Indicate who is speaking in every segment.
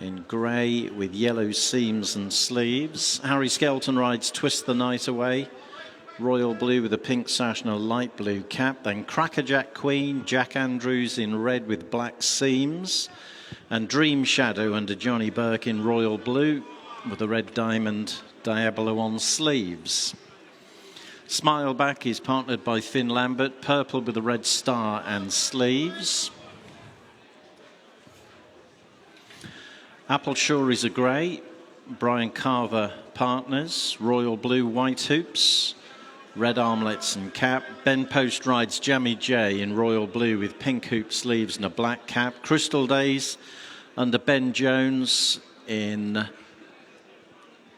Speaker 1: in grey with yellow seams and sleeves. Harry Skelton rides Twist the Night Away, royal blue with a pink sash and a light blue cap. Then Crackerjack Queen, Jack Andrews in red with black seams, and Dream Shadow under Johnny Burke in royal blue with a red diamond Diabolo on sleeves. Smile Back is partnered by Finn Lambert, purple with a red star and sleeves. Appleshaw is a grey, Brian Carver partners, royal blue white hoops, red armlets and cap. Ben Post rides Jammy J in royal blue with pink hoop sleeves and a black cap. Crystal Days under Ben Jones in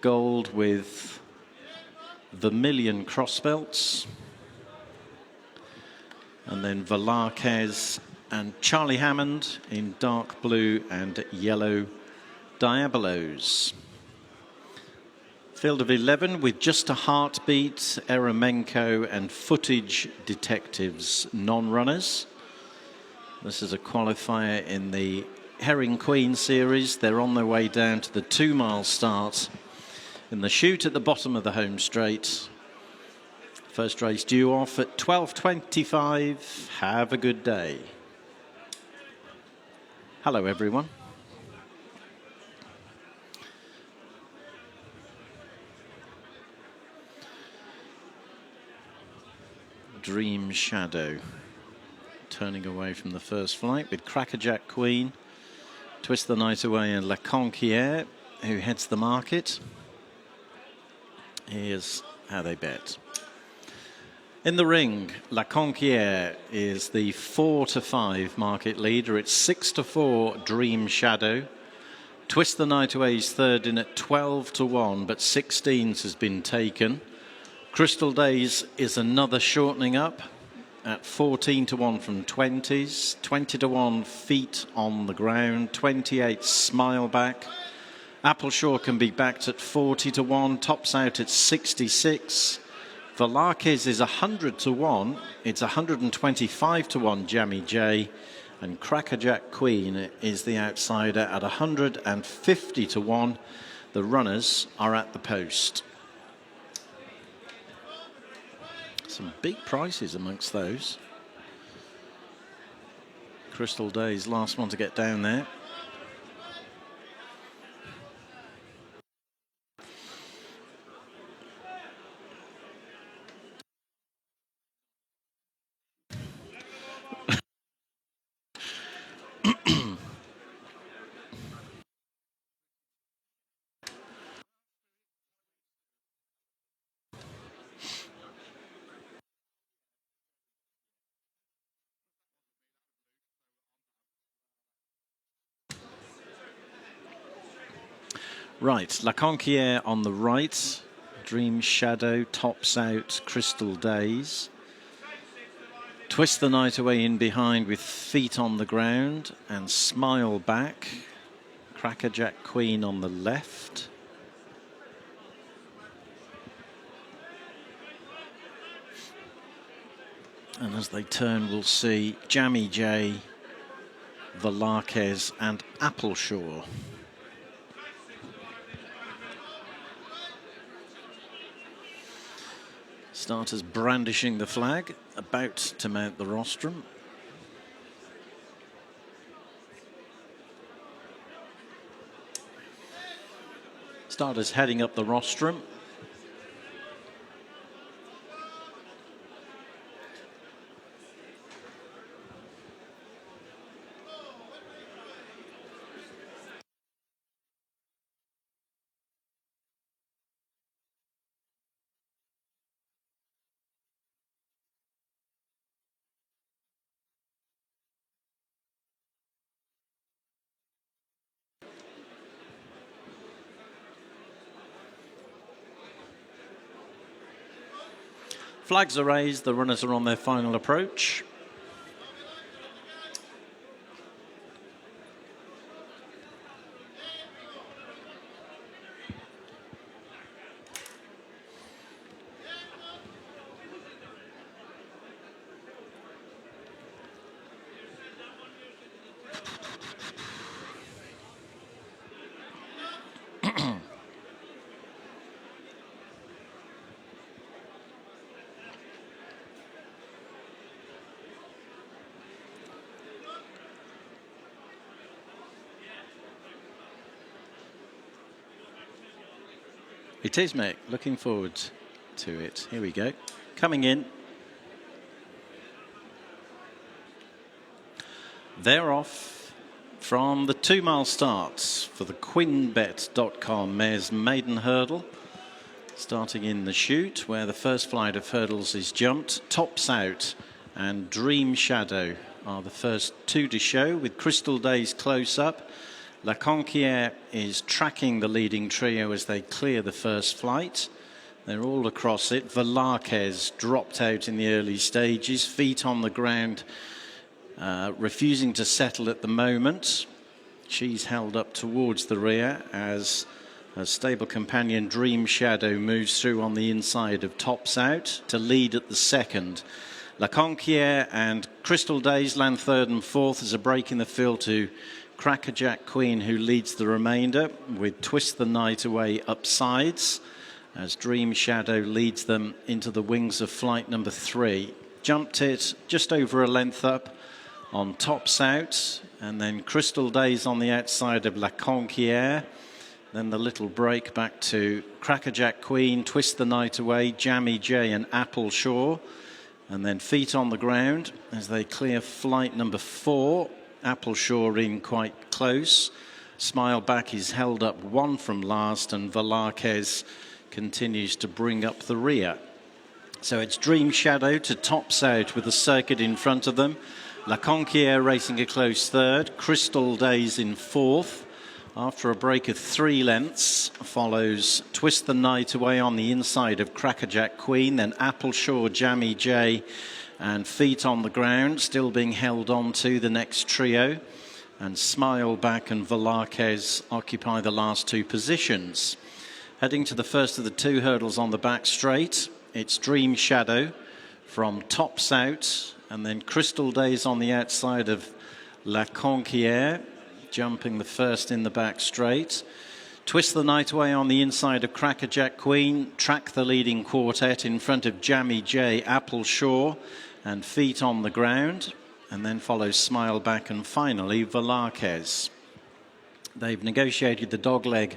Speaker 1: gold with vermilion crossbelts. And then Velarquez and Charlie Hammond in dark blue and yellow Diabolos. Field of 11 with Just a Heartbeat, Eremenko and Footage Detectives non-runners. This is a qualifier in the Herring Queen series. They're on their way down to the 2-mile start in the chute at the bottom of the home straight. First race due off at 12:25. Have a good day. Hello everyone. Dream Shadow turning away from the first flight with Crackerjack Queen, Twist the Night Away and La Conquière, who heads the market. Here's how they bet. In the ring, La Conquière is the 4-5 market leader. It's 6-4 Dream Shadow. Twist the Night Away is third in at 12-1, but 16s has been taken. Crystal Days is another shortening up at 14-1 from 20s, 20-1 Feet on the Ground, 28 Smile Back. Appleshaw can be backed at 40-1, tops out at 66. Velarquez is 100-1, it's 125-1 Jammy J, and Crackerjack Queen is the outsider at 150-1. The runners are at the post. Some big prices amongst those. Crystal Days, last one to get down there. Right, La Conquière on the right, Dream Shadow tops out Crystal Days. Twist the Night Away in behind with Feet on the Ground and Smile Back. Crackerjack Queen on the left. And as they turn, we'll see Jammy J, Velarquez and Appleshaw. Starters brandishing the flag, about to mount the rostrum. Starters heading up the rostrum. Flags are raised, the runners are on their final approach. It is, Mick. Looking forward to it. Here we go. Coming in. They're off from the 2 mile starts for the QuinBet.com Mares Maiden Hurdle. Starting in the chute where the first flight of hurdles is jumped. Tops Out and Dream Shadow are the first two to show, with Crystal Days close up. La Conquière is tracking the leading trio as they clear the first flight. They're all across it. Velarquez dropped out in the early stages, feet on the ground, refusing to settle at the moment. She's held up towards the rear as her stable companion Dream Shadow moves through on the inside of Tops Out to lead at the second. La Conquière and Crystal Days land third and fourth as a break in the field to Crackerjack Queen, who leads the remainder, with Twist the Night Away upsides as Dream Shadow leads them into the wings of flight number 3. Jumped it just over a length up on Tops Out, and then Crystal Days on the outside of La Conquière. Then the little break back to Crackerjack Queen, Twist the Night Away, Jammy J and Appleshaw. And then feet on the ground as they clear flight number 4. Appleshaw in quite close. Smile Back is held up 1 from last, and Velarquez continues to bring up the rear. So it's Dream Shadow to Tops Out with the circuit in front of them. La Conquière racing a close third. Crystal Days in fourth. After a break of 3 lengths follows Twist the Night Away on the inside of Crackerjack Queen, then Appleshaw, Jammy J and feet on the ground, still being held on to the next trio, and Smile Back and Velarquez occupy the last 2 positions. Heading to the first of the 2 hurdles on the back straight, it's Dream Shadow from Tops Out, and then Crystal Days on the outside of La Conquière, jumping the first in the back straight. Twist the Night Away on the inside of Crackerjack Queen, track the leading quartet in front of Jammy J, Appleshaw and feet on the ground, and then follows Smile Back and finally Velarquez. They've negotiated the dogleg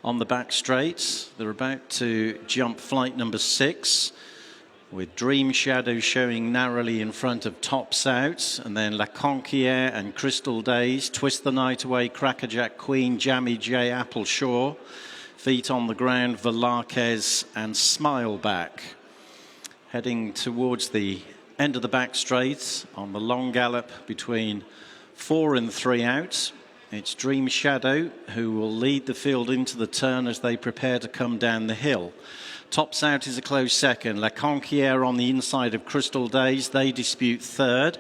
Speaker 1: on the back straight. They're about to jump flight number 6, with Dream Shadow showing narrowly in front of Tops Out, and then La Conquière and Crystal Days, Twist the Night Away, Crackerjack Queen, Jammy J, Appleshaw, feet on the ground, Velarquez and Smile Back. Heading towards the end of the back straight on the long gallop between 4 and 3 out. It's Dream Shadow who will lead the field into the turn as they prepare to come down the hill. Tops Out is a close second. La Conquière on the inside of Crystal Days. They dispute third.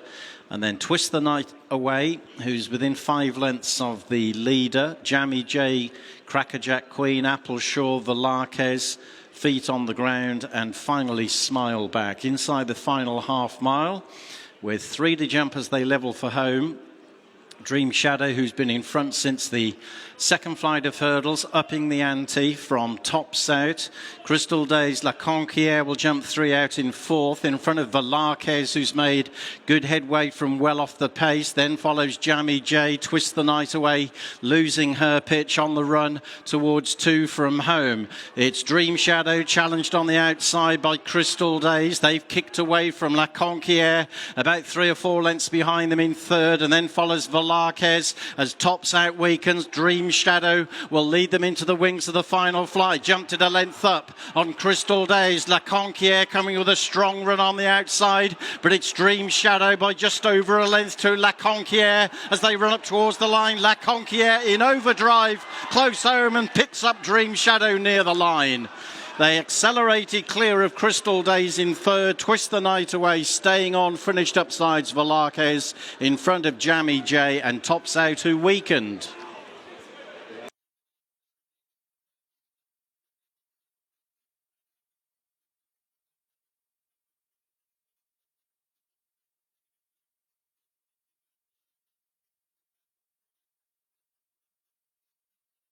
Speaker 1: And then Twist the Night Away, who's within 5 lengths of the leader. Jammy J, Crackerjack Queen, Appleshaw, Velarquez, feet on the ground. And finally Smile Back. Inside the final half mile, with 3 to jump as they level for home. Dream Shadow, who's been in front since the second flight of hurdles, upping the ante from Tops Out. Crystal Days, La Conquière will jump 3 out in fourth, in front of Velarquez, who's made good headway from well off the pace. Then follows Jammy J, Twist the Night Away, losing her pitch on the run towards 2 from home. It's Dream Shadow challenged on the outside by Crystal Days. They've kicked away from La Conquière, about 3 or 4 lengths behind them in third, and then follows Velarquez as Tops Out weakens. Dream Shadow will lead them into the wings of the final flight. Jumped it a length up on Crystal Days. La Conquière coming with a strong run on the outside, but it's Dream Shadow by just over a length to La Conquière as they run up towards the line. La Conquière in overdrive, close home, and picks up Dream Shadow near the line. They accelerated clear of Crystal Days in third. Twist the Night Away staying on, finished upsides Velarquez in front of Jammy J and Tops Out, who weakened.